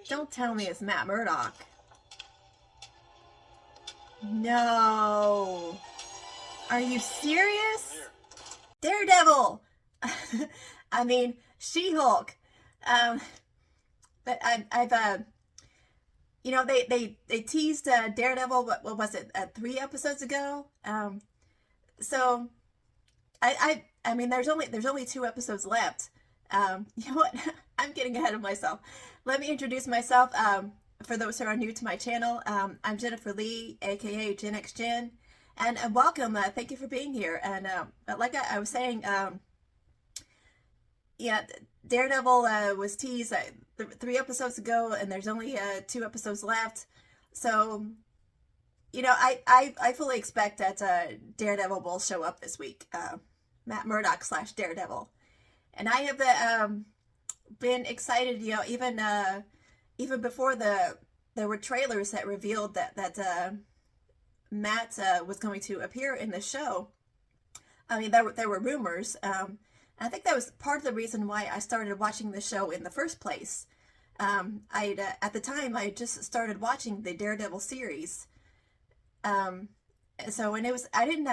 Don't tell me it's Matt Murdock. No. Are you serious? Daredevil! I mean, She-Hulk. Um, but I've they teased Daredevil, what was it, 3 episodes ago? So I mean, there's only 2 episodes left. You know what? I'm getting ahead of myself. Let me introduce myself. For those who are new to my channel, I'm Jennifer Lee, aka GenXJen, and welcome. Thank you for being here. And like I was saying, yeah, Daredevil was teased 3 episodes ago, and there's only 2 episodes left. So I fully expect that Daredevil will show up this week. Matt Murdock / Daredevil, and I have been excited. Even before there were trailers that revealed that Matt was going to appear in the show. I mean, there were rumors. I think that was part of the reason why I started watching the show in the first place. At the time I just started watching the Daredevil series. So when it was, I didn't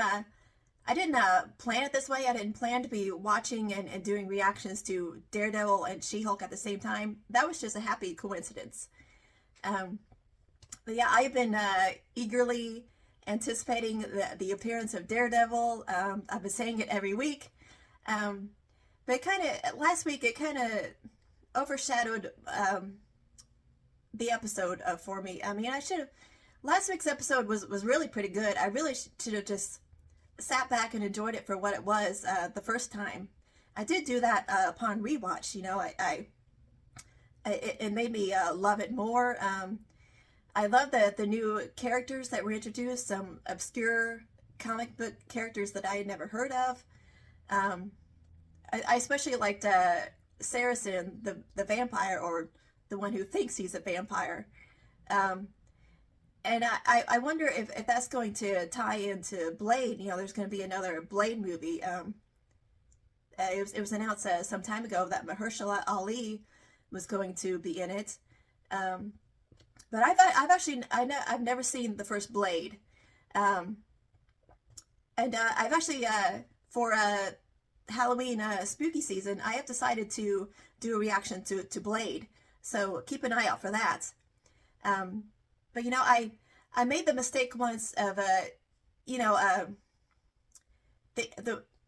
plan it this way. I didn't plan to be watching and doing reactions to Daredevil and She-Hulk at the same time. That was just a happy coincidence. But yeah, I've been eagerly anticipating the appearance of Daredevil. I've been saying it every week. But last week it kind of overshadowed the episode for me. I mean, last week's episode was really pretty good. I really should have just sat back and enjoyed it for what it was the first time. I did do that upon rewatch. It made me love it more. I love the new characters that were introduced, some obscure comic book characters that I had never heard of. I especially liked Saracen, the vampire, or the one who thinks he's a vampire. And I wonder if that's going to tie into Blade. There's going to be another Blade movie. It was announced some time ago that Mahershala Ali was going to be in it. But I've never seen the first Blade. And I've actually, for Halloween spooky season, I have decided to do a reaction to Blade. So keep an eye out for that. But I made the mistake once of the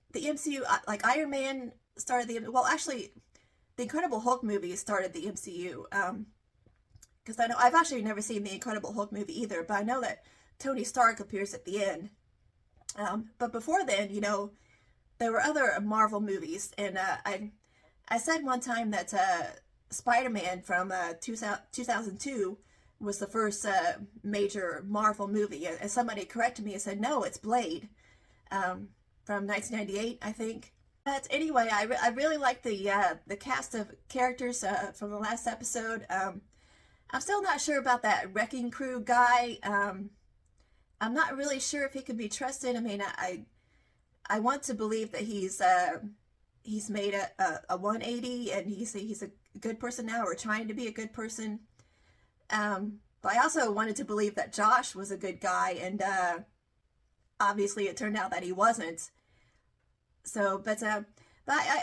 MCU, like Iron Man started actually the Incredible Hulk movie started the MCU. Because I know I've actually never seen the Incredible Hulk movie either, but I know that Tony Stark appears at the end. But before then, there were other Marvel movies, and I said one time that Spider-Man from 2002 was the first major Marvel movie, and somebody corrected me and said, no, it's Blade, from 1998, I think. But anyway, I really like the cast of characters from the last episode. I'm still not sure about that Wrecking Crew guy. I'm not really sure if he can be trusted. I mean, I want to believe that he's made a 180 and he's a good person now, or trying to be a good person. But I also wanted to believe that Josh was a good guy, and obviously it turned out that he wasn't. So, but I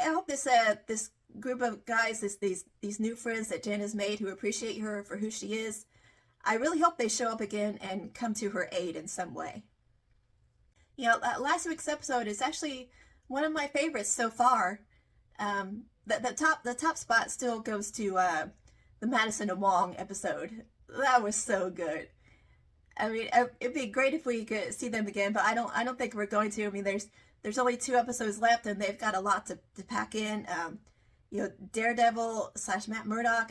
hope this group of guys, these new friends that Jen has made, who appreciate her for who she is, I really hope they show up again and come to her aid in some way. Last week's episode is actually one of my favorites so far. The top spot still goes to the Madison and Wong episode. That was so good. I mean, it'd be great if we could see them again, but I don't think we're going to. I mean, there's only 2 episodes left, and they've got a lot to pack in. Daredevil / Matt Murdock.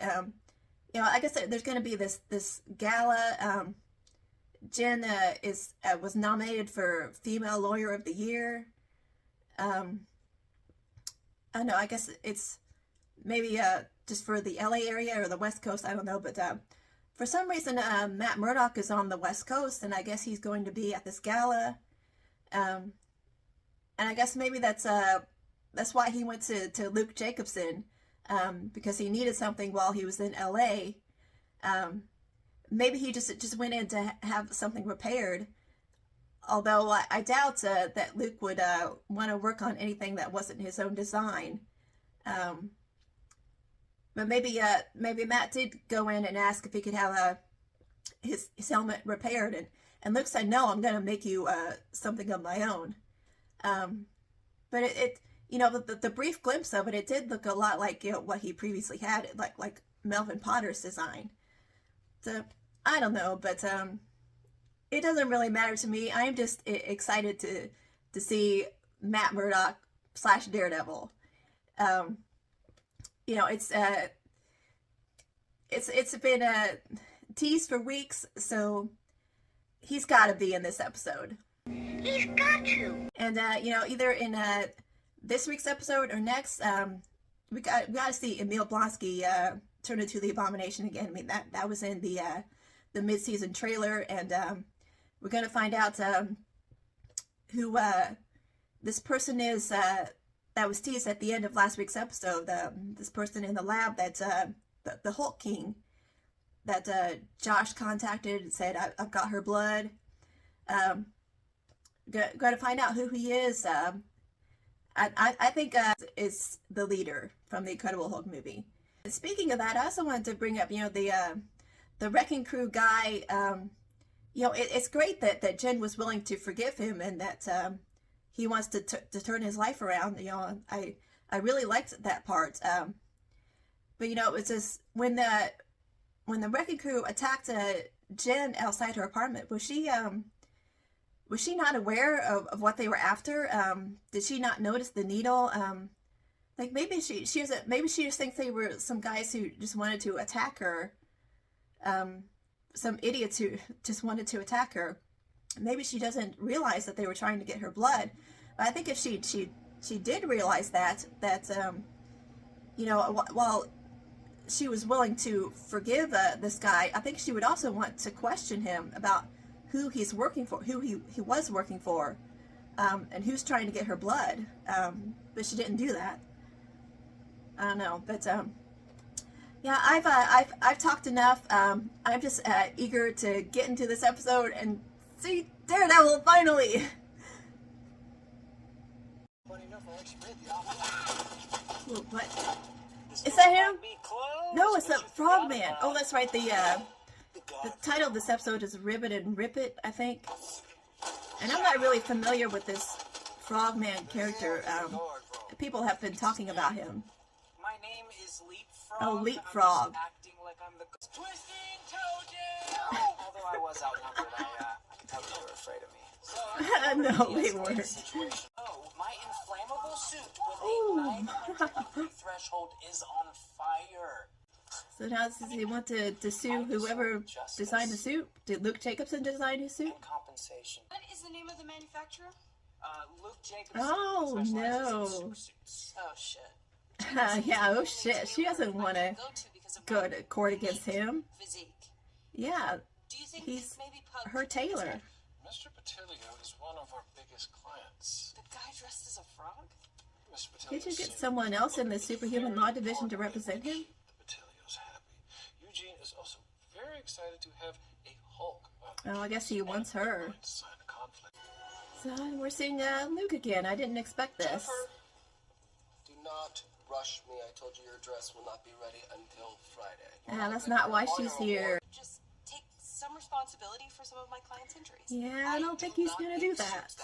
I guess there's going to be this gala. Jen was nominated for Female Lawyer of the Year. I don't know. I guess it's maybe just for the LA area or the West Coast. I don't know, but for some reason Matt Murdock is on the West Coast, and I guess he's going to be at this gala. And I guess maybe that's why he went to Luke Jacobson, because he needed something while he was in LA. Maybe he just went in to have something repaired. Although I doubt that Luke would want to work on anything that wasn't his own design. But maybe Matt did go in and ask if he could have his helmet repaired, and Luke said, "No, I'm going to make you something of my own." But it the brief glimpse of it, it did look a lot like what he previously had, like Melvin Potter's design. So I don't know, but it doesn't really matter to me. I am just excited to see Matt Murdock / Daredevil. It's been teased for weeks, so he's got to be in this episode. He's got to. And either in this week's episode or next, we got to see Emil Blonsky turn into the Abomination again. I mean, that was in the mid-season trailer, and we're gonna find out who this person is that was teased at the end of last week's episode. This person in the lab that's the Hulk King that Josh contacted and said, I've got her blood. Got to find out who he is. I think is the leader from the Incredible Hulk movie. And speaking of that, I also wanted to bring up the Wrecking Crew guy. It's great that Jen was willing to forgive him, and that he wants to turn his life around. I really liked that part. But it was just when the Wrecking Crew attacked Jen outside her apartment. Was she not aware of what they were after? Did she not notice the needle? Maybe she just thinks they were some guys who just wanted to attack her. Some idiots who just wanted to attack her. Maybe she doesn't realize that they were trying to get her blood. But I think if she did realize that while she was willing to forgive this guy, I think she would also want to question him about who he's working for, who he was working for, and who's trying to get her blood. But she didn't do that. I don't know, but yeah, I've talked enough. I'm just eager to get into this episode and see Daredevil finally. Whoa, what? Is that him? No, it's the Frogman. Oh, that's right. The title of this episode is Ribbit and Rip It, I think. And I'm not really familiar with this Frogman character. People have been talking about him. My name is Leapfrog. Oh, Leapfrog. Acting like I'm the twisting toe. Although I was outnumbered, I could tell they were afraid of me. So, no, they weren't. Oh, my inflammable suit with a 900 threshold is on fire. So now does he want to sue whoever designed the suit? Did Luke Jacobson design his suit? And compensation. What is the name of the manufacturer? Luke Jacobson. Oh, no. Oh, shit. Yeah, oh shit. She doesn't want to go to court against him. Physique. Yeah, Do you think he's maybe her tailor. Mr. Patilio is one of our biggest clients. The guy dressed as a frog? Mr. Patilio Can't you get someone else in the superhuman law division to represent him? Patilio's happy. Eugene is also very excited to have a Hulk. Oh, I guess he wants her. To sign a conflict. So we're seeing Luke again. I didn't expect this. Jennifer, do not rush me. I told you your dress will not be ready until Friday. That's not why she's here. Just take some responsibility for some of my clients' injuries. Yeah, I don't think he's gonna do that.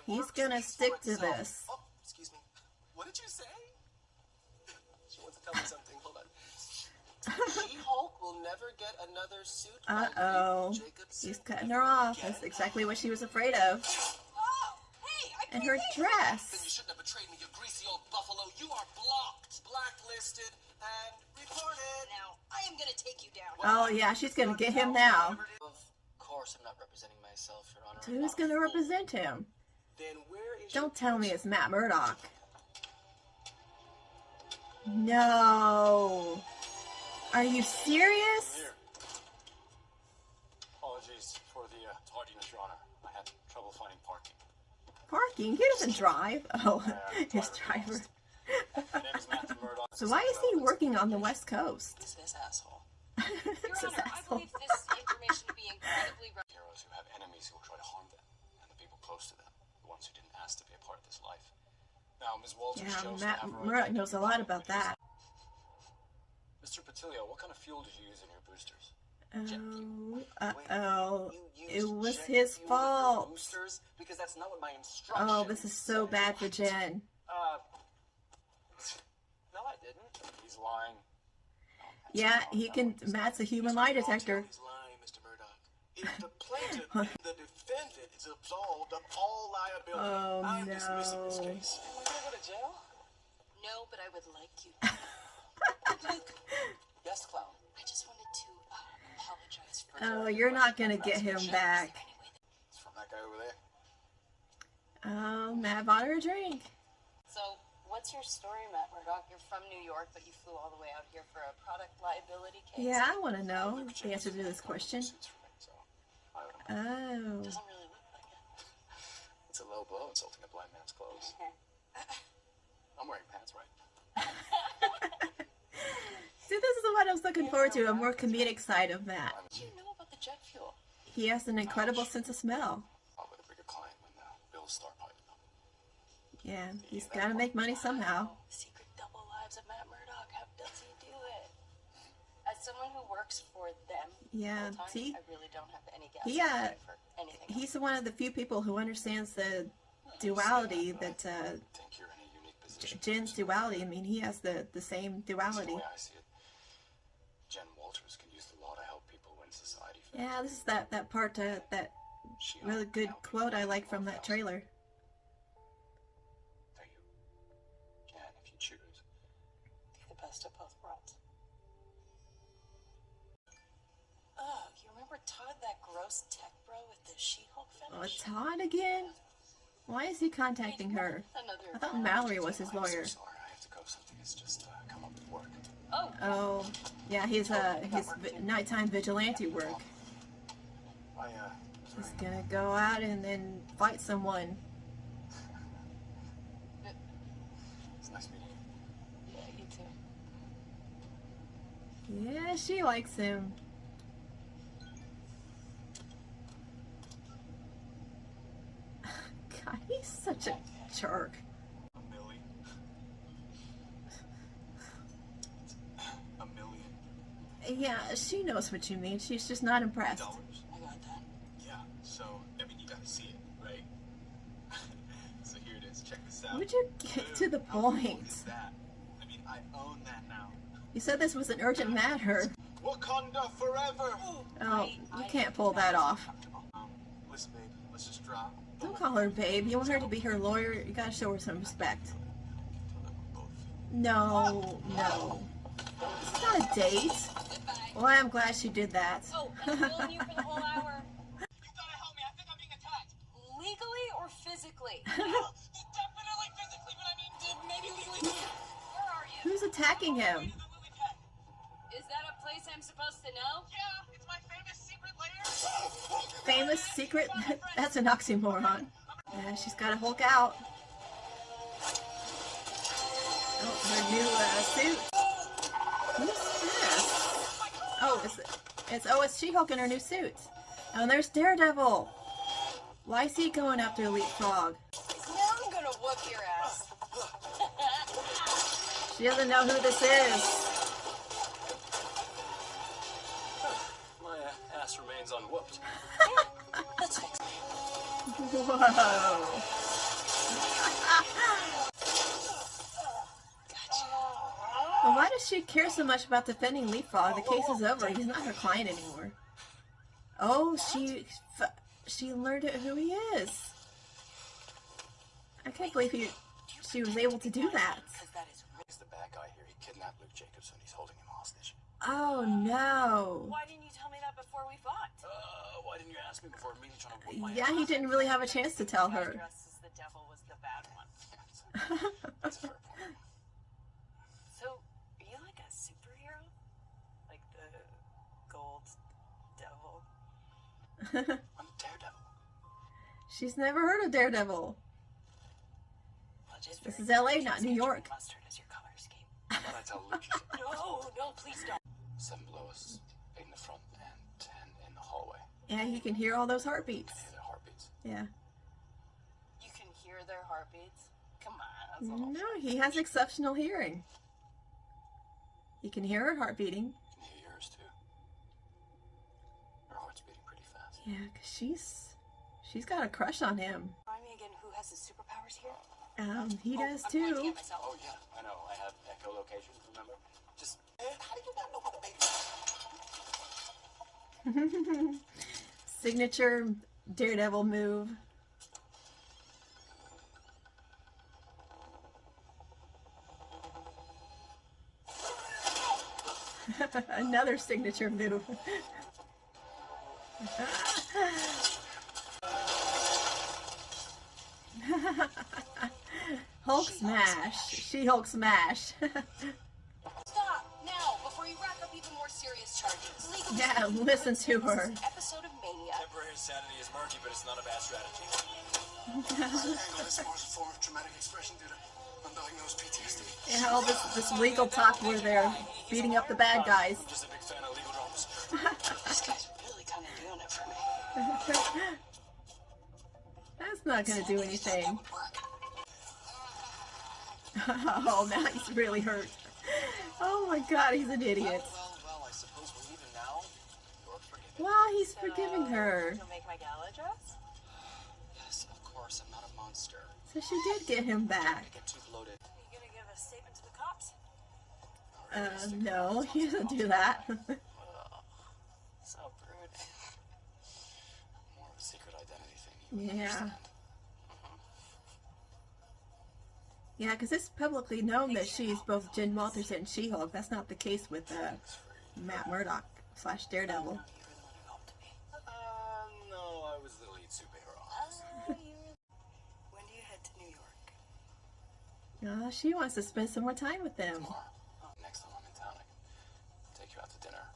He's gonna stick to this. Oh, excuse me. What did you say? She wants to tell me something. Hold on. She-Hulk will never get another suit. Uh-oh. He's cutting her off. That's exactly what she was afraid of. Oh, hey, I And her Then you dress. shouldn't have betrayed me, you greasy old buffalo. You are blocked, blacklisted, and reported. now I am gonna take you down. Oh, yeah, she's gonna get him now. Of course, I'm not representing myself, Your Honor. So who's gonna represent him? Then where is Don't tell me it's Matt Murdock. No. Are you serious? Here. Apologies for the tardiness, Your Honor. I had trouble finding parking. Parking? He doesn't drive. Oh, his driver. My name is Matthew Murdock. So why is he working on the West Coast? Is this asshole? Your This is Honor, I asshole. believe this information to be incredibly Heroes who have enemies who will try to harm them, and the people close to them, the ones who didn't ask to be a part of this life. Now, Ms. Walters Yeah, chose to Matt have her Murdock identity knows a lot about because- that. Mr. Patilio, what kind of fuel did you use in your boosters? Oh, You it used was jet his fuel in your fault. boosters? Because that's not what my instructions Oh, this is so bad for Jen. No, I didn't. He's lying. Yeah, he can. Matt's a human lie detector. He's lying, Mr. Murdoch. If the plaintiff and the defendant is absolved of all liability, Oh, I'm dismissing this no. case. Am I gonna go to jail? No, but I would like you. Yes, clown. I just wanted to apologize for. Oh, you're not gonna get him back. It's from that guy over there. Oh, Matt bought her a drink. So, what's your story, Matt Murdock? You're from New York, but you flew all the way out here for a product liability case. Yeah, I want to know the answer to this question. Suits for me, so I owe him. Oh. Doesn't really look like it. It's a low blow insulting a blind man's clothes. I'm wearing pants, right? See, this is what I was looking forward to, a more comedic side of Matt. What do you know about the jet fuel? He has an incredible sense of smell. I'll with a bigger client when the bills start piling up. Yeah, he's got to make money somehow. Secret double lives of Matt Murdock. How does he do it? As someone who works for them, Yeah, full time, see? I really don't have any gas He, money for anything. He's one of the few people who understands the duality that I think you're in a unique position. Jen's duality. I mean, he has the same That's the duality. way I see it. Jen Walters can use the law to help people win society. Yeah, this is that part that She really good helped quote I people like from that else. trailer. There you can, if you choose. Be the best of both worlds. Oh, you remember Todd, that gross tech bro with the She-Hulk Oh, fetish? Todd again? Why is he contacting her? Another. I thought Mallory was his I'm lawyer. so sorry, I have to go. Something has just come up at work. Oh, Oh, yeah, his nighttime vigilante work. I He's gonna go out and then fight someone. it's nice meeting you. yeah, you too. Yeah, she likes him. God, he's such a jerk. A million. A million Yeah, she knows what you mean. She's just not impressed. dollars. I got that. Yeah. So I mean, you gotta see it, right? So here it is. Check this out. Would you get to the How cool point? is that? I mean, I own that now. You said this was an urgent matter. Wakanda forever. Oh, you can't pull that off. Listen, babe. Let's just drop. Don't call her babe. You want her to be her lawyer, you gotta show her some respect. No, no. This is not a date. Well, I'm glad she did that. Oh, I'm billing you for the whole hour. You gotta help me. I think I'm being attacked. Legally or physically? Definitely physically, but I mean, maybe legally. Where are you? Who's attacking him? The lily pad. Is that a place I'm supposed to know? Yeah, it's my famous secret lair. Famous secret? That's an oxymoron. Yeah, she's gotta Hulk out. Oh, her new suit. Who's this? Oh, it's She-Hulk in her new suit. Oh, and there's Daredevil. Why is he going after Leapfrog? Now I'm gonna whoop your ass. She doesn't know who this is. My ass remains unwhooped. Let's fix it. Whoa. Well, why does she care so much about defending Leapfrog? The case is over. He's not her client anymore. Oh, she learned who he is. I can't believe she was able to do that. Because that is He's the bad guy here. He kidnapped Luke Jacobson. He's holding him hostage. Oh no. Why didn't you tell me that before we fought? Why didn't you ask me before immediately trying to whoop my Yeah, he didn't really have a chance to tell her. Dressed as the devil was the bad one. That's a fair point. So, are you like a superhero? Like the gold devil? I'm Daredevil. She's never heard of Daredevil. This is LA, not New York. Mustard as your color scheme. Why'd I tell Luke? No, no, please don't. 7 below us, 8 in Yeah, you can hear all those heartbeats. I hear their heartbeats. Yeah. You can hear their heartbeats? Come on, that's a little... No, he has exceptional hearing. You can hear her heart beating. I can hear yours too. Her heart's beating pretty fast. Yeah, 'cause she's got a crush on him. Remind me again, who has the superpowers here? He does I'm pointing too. at myself. Oh yeah, I know. I have echolocation, remember? Just How do you not know how to make Signature Daredevil move. Another signature move. Hulk smash. She-Hulk smash. Stop now before you rack up even more serious charges. Legal Yeah, listen to her. This is an episode of Mania. temporary sanity is murky, but it's not a bad strategy. Angle is more a form of traumatic expression due to undiagnosed PTSD. And all this legal talk where they're beating up the bad guys. I'm just a big fan of legal dramas. This guy's really kind of doing it for me. That's not gonna do anything. Would work. Oh, now he's really hurt. Oh my god, he's an idiot. Well, I suppose we're leaving now. You're forgiven. Wow, he's forgiving her. You'll make my gala dress? Yes, of course, I'm not a monster. So she did get him back. Get too bloated. Are you gonna give a statement to the cops? No, he doesn't do that. So rude. More of a secret identity thing. Yeah. Yeah, because it's publicly known that she's both Jen Walters and She-Hulk. That's not the case with Matt Murdock / Daredevil. You were the one who helped me. No, I was the lead superhero. When do you head to New York? She wants to spend some more time with them. Next time I'm in town, I can take you out to dinner.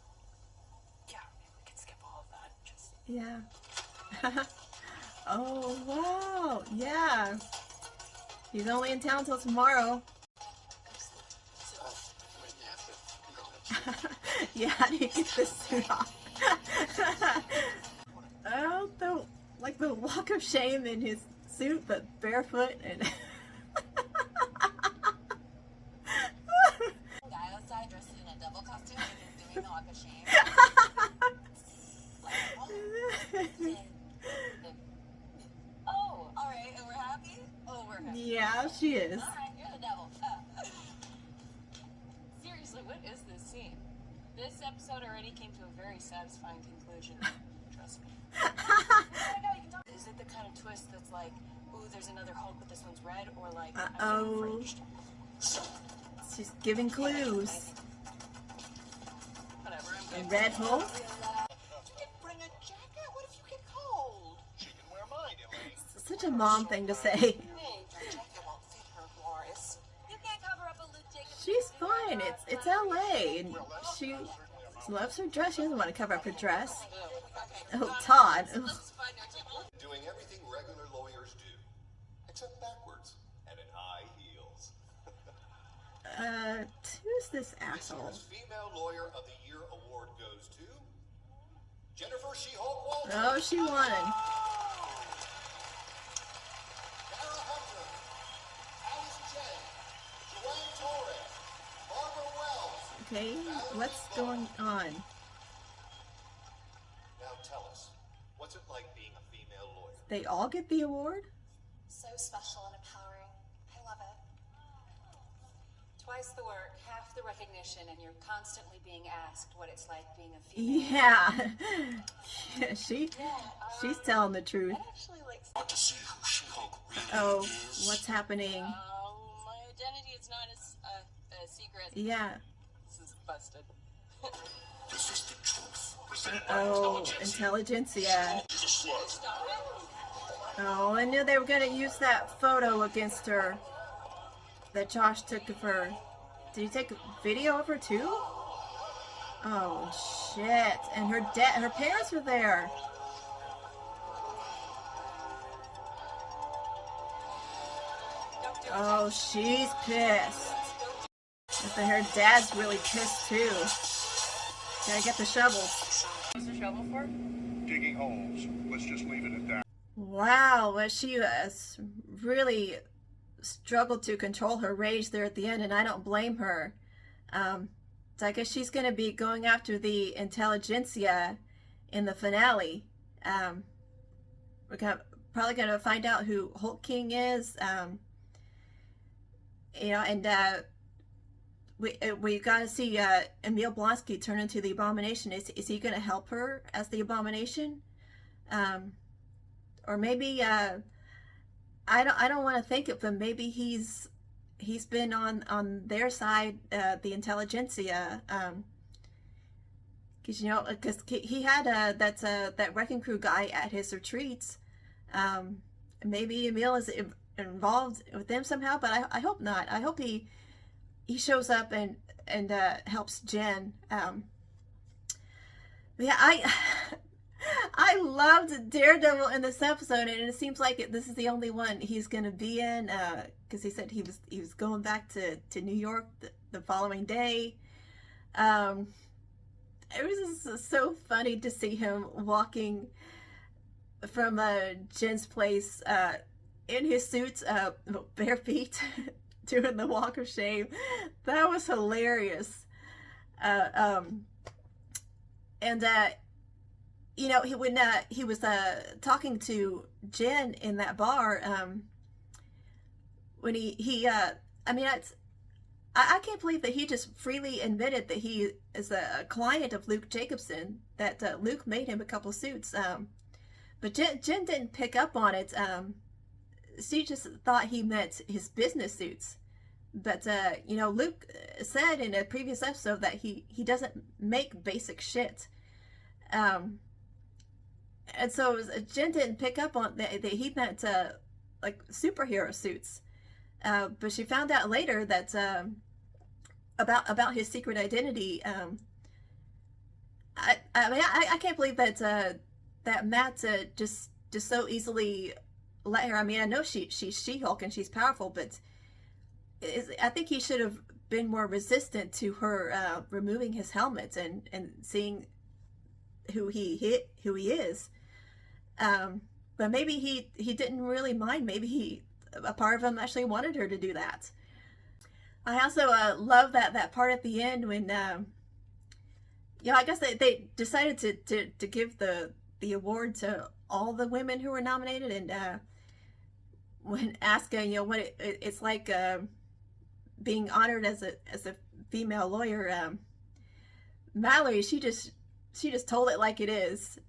Yeah, maybe we can skip all of that. Just Yeah. Oh, wow. Yeah. He's only in town till tomorrow. Wait, yeah, Yeah, how do you get this suit off? Oh, the walk of shame in his suit, but barefoot and. guy outside dressed in a devil costume and doing the walk of shame. Oh, all right, and we're happy. Oh, we're happy. Yeah, she is. All right, you're the devil. Seriously, what is this scene? This episode already came to a very satisfying conclusion. Trust me. Is it the kind of twist that's like, ooh, there's another Hulk, but this one's red, or like, I'm Uh-oh. infringed? She's giving clues. Whatever, I'm A good. red Hulk? You can bring a jacket. What if you get cold? She can wear mine, Elaine. Such a mom thing to say. Hey, your jacket won't fit her, Morris. You can't cover up a Luke Jacobs. She's fine. It's LA, and she loves her dress. She doesn't want to cover up her dress. Oh, Todd. Ugh. Doing everything regular lawyers do, except backwards and in high heels. Who's this This asshole? year's Female Lawyer of the Year award goes to Jennifer She-Hulk Walters. Oh, she won. Tara Hunter, Alice Jen, Joanne Torres, Barbara Wells. Okay, what's going on? Now tell us, what's it like being a female lawyer? They all get the award? So special and empowering. I love it. Twice the work, half the recognition, and you're constantly being asked what it's like being a female. Yeah. Yeah, she's telling the truth. I actually like. Want to see who She-Hulk really Oh, is? what's happening? My identity is not a secret. Yeah. This is busted. This is the truth. Presented by Oh, intelligentsia. She's a slut. Stop it. Oh, I knew they were gonna use that photo against her that Josh took of her. Did he take a video of her too? Oh shit! And her parents were there. Oh, she's pissed. But her dad's really pissed too. Gotta get the shovels. What's the shovel for? Digging holes. Let's just leave it at that. Wow, well, she has really struggled to control her rage there at the end, and I don't blame her. So I guess she's going to be going after the intelligentsia in the finale. We're probably going to find out who Hulk King is. You know, and we got to see Emil Blonsky turn into the Abomination. Is he going to help her as the Abomination? Or maybe I don't want to think of him. Maybe he's been on their side, the intelligentsia, because you know, because he had that wrecking crew guy at his retreats. Maybe Emil is involved with them somehow, but I hope not. I hope he shows up and helps Jen. Yeah, I loved Daredevil in this episode, and it seems like this is the only one he's going to be in, because he said he was going back to New York the following day. It was just so funny to see him walking from Jen's place in his suits, bare feet, doing the walk of shame. That was hilarious. And you know, when he was talking to Jen in that bar, when I mean, I can't believe that he just freely admitted that he is a client of Luke Jacobson, that Luke made him a couple suits. But Jen didn't pick up on it. She just thought he meant his business suits. But, you know, Luke said in a previous episode that he doesn't make basic shit. And so Jen didn't pick up on that he meant like superhero suits. But she found out later that about his secret identity. I mean, I can't believe that that Matt just so easily let her. I mean, I know she's She-Hulk and she's powerful, but I think he should have been more resistant to her removing his helmet and seeing who he is. But maybe he didn't really mind. Maybe a part of him actually wanted her to do that. I also love that part at the end when you know, I guess they decided to give the award to all the women who were nominated, and when asking, you know, what it's like being honored as a female lawyer, Mallory, she just told it like it is.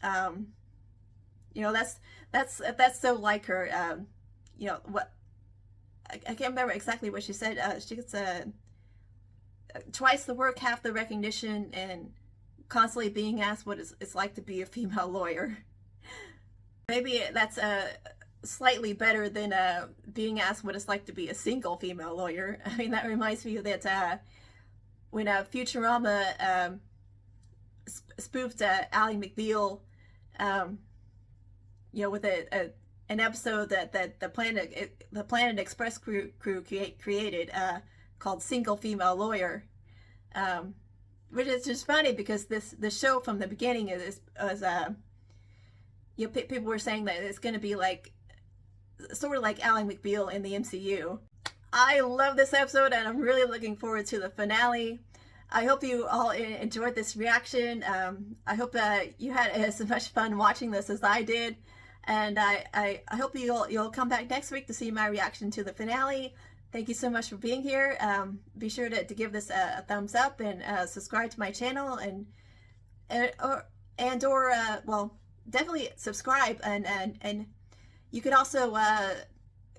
You know, that's so like her. You know what? I can't remember exactly what she said. She gets twice the work, half the recognition, and constantly being asked what it's like to be a female lawyer. Maybe that's slightly better than being asked what it's like to be a single female lawyer. I mean, that reminds me that when Futurama spoofed Ally McBeal, you know, with an episode that the Planet Express crew created called Single Female Lawyer, which is just funny because the show from the beginning was you know, people were saying that it's going to be like sort of like Ally McBeal in the MCU. I love this episode, and I'm really looking forward to the finale. I hope you all enjoyed this reaction. I hope you had as much fun watching this as I did. And I hope you'll come back next week to see my reaction to the finale. Thank you so much for being here. Be sure to give this a thumbs up and subscribe to my channel, well, definitely subscribe, and you could also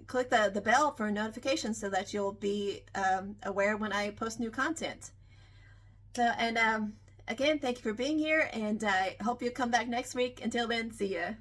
click the bell for notifications so that you'll be aware when I post new content. So, and again, thank you for being here, and I hope you'll come back next week. Until then, see ya.